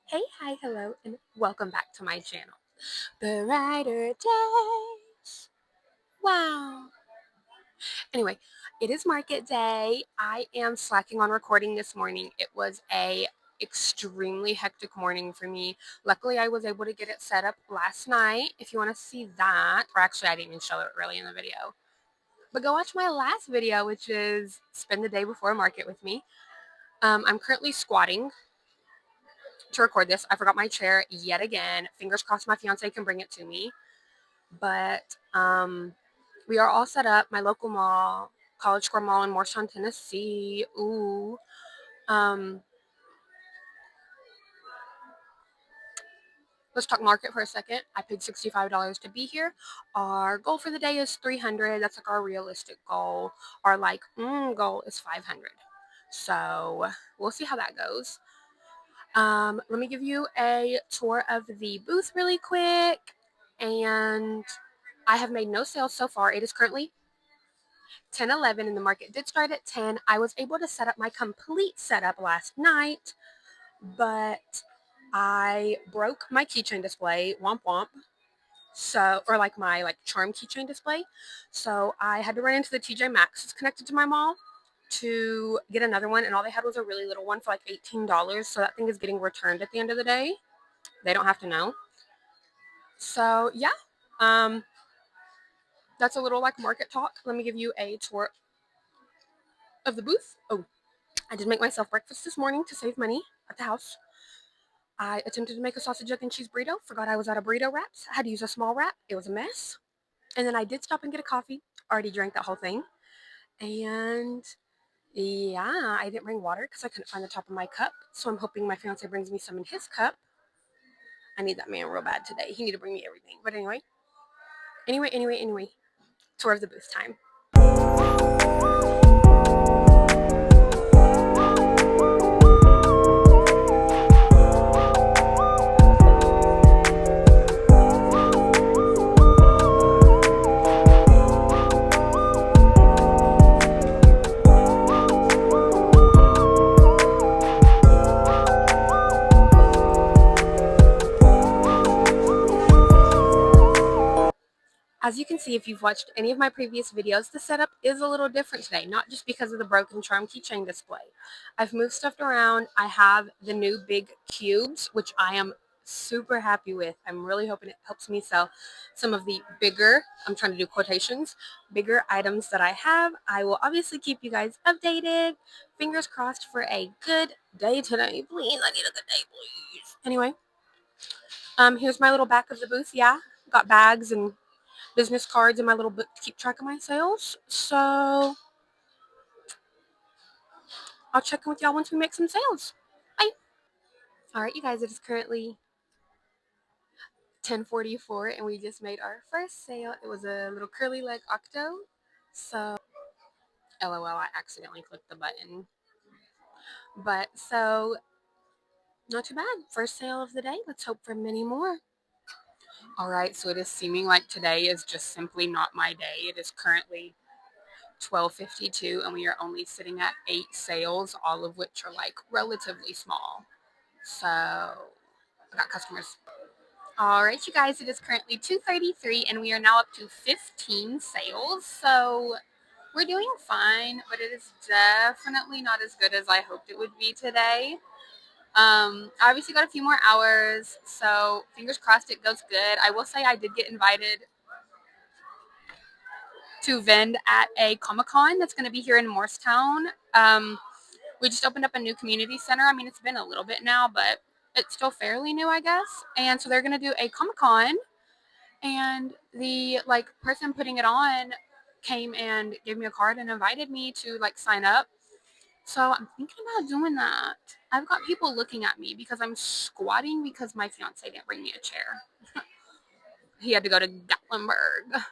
Hey, hi, hello, and welcome back to my channel. The Rider Days. Wow. Anyway, it is market day. I am slacking on recording this morning. It was a extremely hectic morning for me. Luckily, I was able to get it set up last night. If you want to see that, or actually I didn't even show it really in the video. But go watch my last video, which is spend the day before market with me. I'm currently squatting to record this. I forgot my chair yet again. Fingers crossed my fiance can bring it to me. But we are all set up. My local mall, College Square Mall in Morristown, Tennessee. Ooh. Um, let's talk market for a second. I paid $65 to be here. Our goal for the day is 300. That's like our realistic goal. Our goal is 500. So we'll see how that goes. Let me give you a tour of the booth really quick. And I have made no sales so far. It is currently 10:11 and the market did start at 10. I was able to set up my complete setup last night, but I broke my keychain display, womp womp. So, or like my charm keychain display. So I had to run into the TJ Maxx. It's connected to my mall to get another one, and all they had was a really little one for like $18. So that thing is getting returned at the end of the day. They don't have to know. So yeah, um, that's a little like market talk. Let me give you a tour of the booth. Oh, I did make myself breakfast this morning to save money at the house. I attempted to make a sausage, egg, and cheese burrito. Forgot I was out of burrito wraps. I had to use a small wrap. It was a mess. And then I did stop and get a coffee. Already drank that whole thing. And yeah, I didn't bring water because I couldn't find the top of my cup. So I'm hoping my fiance brings me some in his cup. I need that man real bad today. He need to bring me everything. But anyway. Tour of the booth time. As you can see, if you've watched any of my previous videos, the setup is a little different today, not just because of the broken charm keychain display. I've moved stuff around. I have the new big cubes, which I am super happy with. I'm really hoping it helps me sell some of the bigger, I'm trying to do quotations, bigger items that I have. I will obviously keep you guys updated. Fingers crossed for a good day today. Please, I need a good day, please. Anyway, here's my little back of the booth. Yeah, got bags and business cards in my little book to keep track of my sales. So I'll check in with y'all once we make some sales. Bye. All right, you guys, it is currently 10:44 and we just made our first sale. It was a little curly leg octo. So LOL, I accidentally clicked the button. But so not too bad. First sale of the day. Let's hope for many more. All right, so it is seeming like today is just simply not my day. It is currently 12:52 and we are only sitting at 8 sales, all of which are like relatively small. So I got customers. All right, you guys, it is currently 2:33 and we are now up to 15 sales. So we're doing fine, but it is definitely not as good as I hoped it would be today. I obviously got a few more hours, so fingers crossed it goes good. I will say I did get invited to vend at a Comic-Con that's going to be here in Morristown. We just opened up a new community center. I mean, it's been a little bit now, but it's still fairly new, I guess. And so they're going to do a Comic-Con, and the person putting it on came and gave me a card and invited me to sign up. So I'm thinking about doing that. I've got people looking at me because I'm squatting because my fiance didn't bring me a chair. He had to go to Gatlinburg.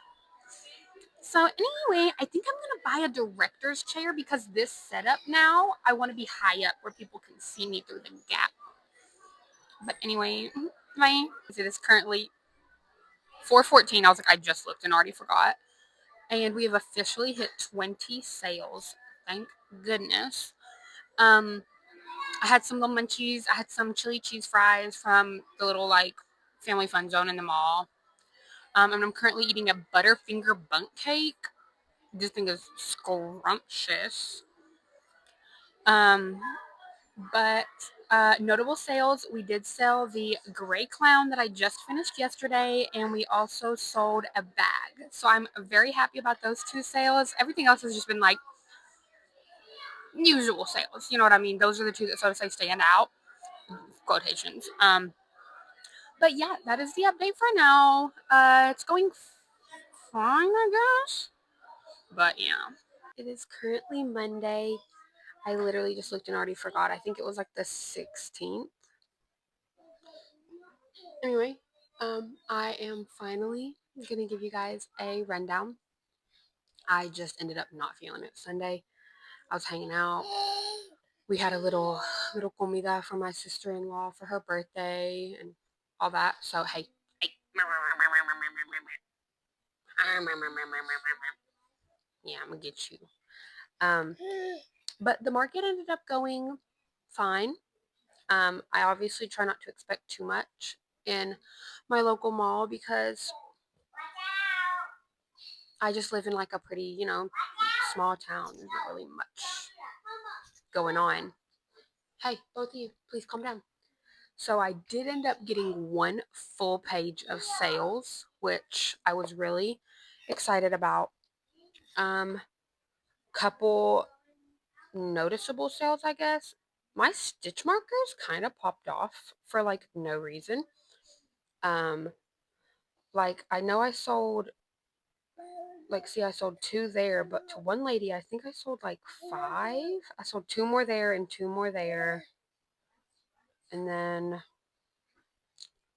So anyway, I think I'm going to buy a director's chair because this setup now, I want to be high up where people can see me through the gap. But anyway, bye. It is currently 4:14. I was like, I just looked and already forgot. And we have officially hit 20 sales. Thank goodness. I had some little munchies. I had some chili cheese fries from the little like family fun zone in the mall. And I'm currently eating a Butterfinger bundt cake. This thing is scrumptious. Um, but notable sales, we did sell the gray clown that I just finished yesterday, and we also sold a bag. So I'm very happy about those two sales. Everything else has just been like usual sales. You know what I mean? Those are the two that, so to say, stand out. Quotations. But yeah, that is the update for now. It's going fine, I guess. But yeah. It is currently Monday. I literally just looked and already forgot. I think it was like the 16th. Anyway, I am finally gonna give you guys a rundown. I just ended up not feeling it Sunday. I was hanging out. We had a little comida for my sister-in-law for her birthday and all that. So hey, hey. Yeah, I'm gonna get you. Um, but the market ended up going fine. I obviously try not to expect too much in my local mall because I just live in like a pretty, small town. There's not really much going on. Hey, both of you, please calm down. So I did end up getting one full page of sales, which I was really excited about. Couple noticeable sales, I guess. My stitch markers kind of popped off for like no reason. Um, like I know I sold I sold two there, but to one lady, I think I sold like five. I sold two more there and two more there. And then,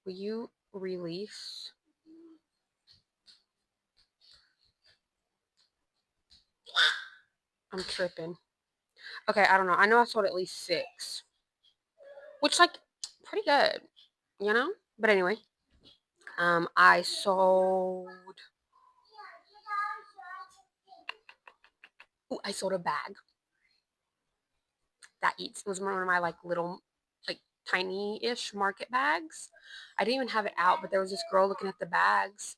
will you release? I'm tripping. Okay, I don't know. I know I sold at least six, which like pretty good, you know. But anyway, I sold. Ooh, I sold a bag that eats. It was one of my like little, like tiny-ish market bags. I didn't even have it out, but there was this girl looking at the bags,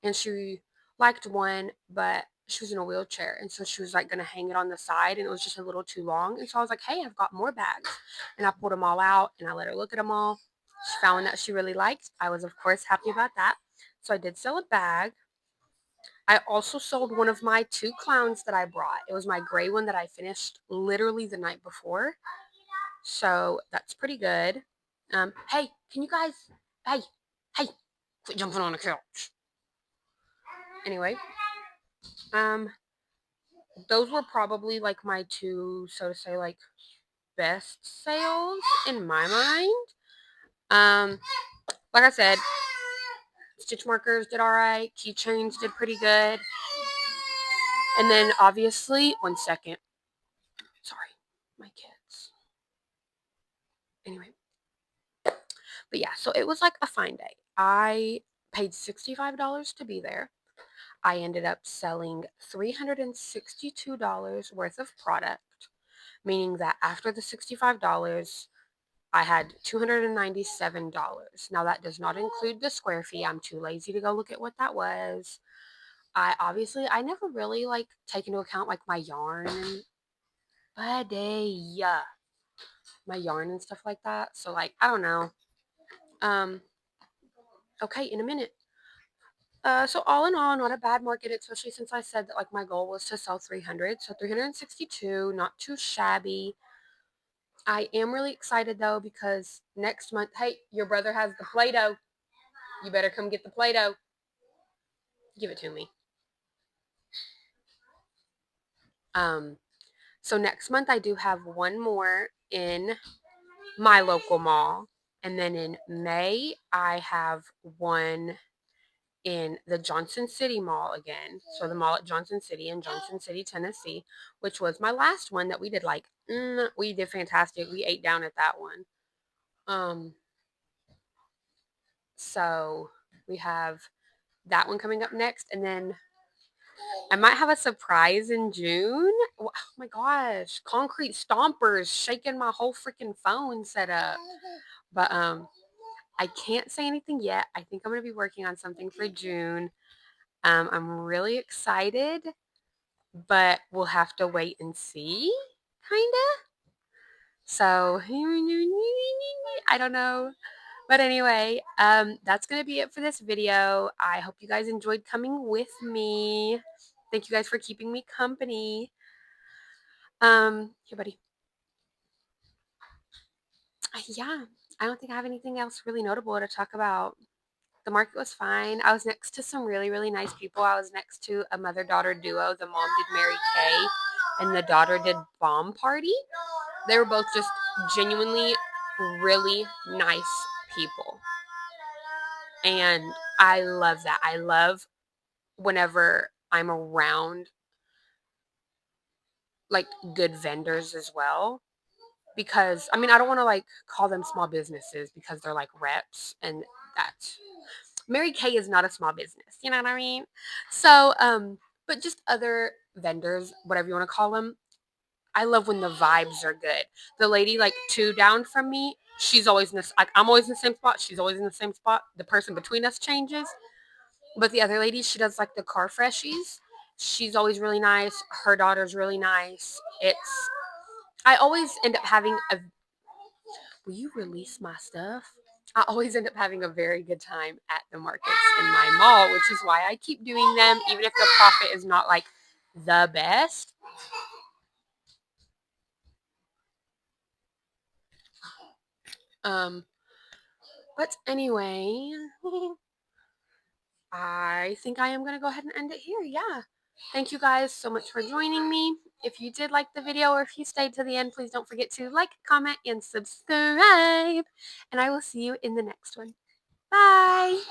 and she liked one, but she was in a wheelchair, and so she was like gonna hang it on the side, and it was just a little too long. And so I was like, "Hey, I've got more bags," and I pulled them all out, and I let her look at them all. She found one that she really liked. I was, of course, happy about that. So I did sell a bag. I also sold one of my two clowns that I brought. It was my gray one that I finished literally the night before. So that's pretty good. Hey, can you guys, hey, hey, quit jumping on the couch. Anyway, um, those were probably like my two, so to say, like best sales in my mind. Like I said, stitch markers did all right. Keychains did pretty good. And then obviously, one second. Sorry, my kids. Anyway, but yeah, so it was like a fine day. I paid $65 to be there. I ended up selling $362 worth of product, meaning that after the $65, I had $297. Now that does not include the square fee. I'm too lazy to go look at what that was. I never really like take into account like my yarn and my yarn and stuff like that. So like I don't know. Um okay, in a minute. So all in all, not a bad market, especially since I said that like my goal was to sell 300. So 362, not too shabby. I am really excited though because next month, hey, your brother has the Play-Doh. You better come get the Play-Doh. Give it to me. Um, so next month I do have one more in my local mall. And then in May, I have one in the Johnson City Mall again. So the mall at Johnson City in Johnson City, Tennessee, which was my last one that we did we did fantastic. We ate down at that one. Um, so we have that one coming up next. And then I might have a surprise in June. Oh my gosh, concrete stompers shaking my whole freaking phone setup. But I can't say anything yet. I think I'm gonna be working on something for June. I'm really excited, but we'll have to wait and see, kinda. So I don't know. But anyway, that's going to be it for this video. I hope you guys enjoyed coming with me. Thank you guys for keeping me company. Here, buddy. Yeah, I don't think I have anything else really notable to talk about. The market was fine. I was next to some really, really nice people. I was next to a mother-daughter duo. The mom did Mary Kay, and the daughter did Bomb Party. They were both just genuinely really nice people. And I love that. I love whenever I'm around like good vendors as well. Because I mean, I don't want to like call them small businesses because they're like reps and that Mary Kay is not a small business. You know what I mean? So, but just other vendors, whatever you want to call them, I love when the vibes are good. The lady like two down from me, she's always in this. Like I'm always in the same spot. She's always in the same spot. The person between us changes, but the other lady, she does like the car freshies. She's always really nice. Her daughter's really nice. I always end up having a. Will you release my stuff? I always end up having a very good time at the markets in my mall, which is why I keep doing them, even if the profit is not like the best. Um, but anyway, I think I am going to go ahead and end it here. Yeah. Thank you guys so much for joining me. If you did like the video or if you stayed to the end, please don't forget to like, comment, and subscribe. And I will see you in the next one. Bye.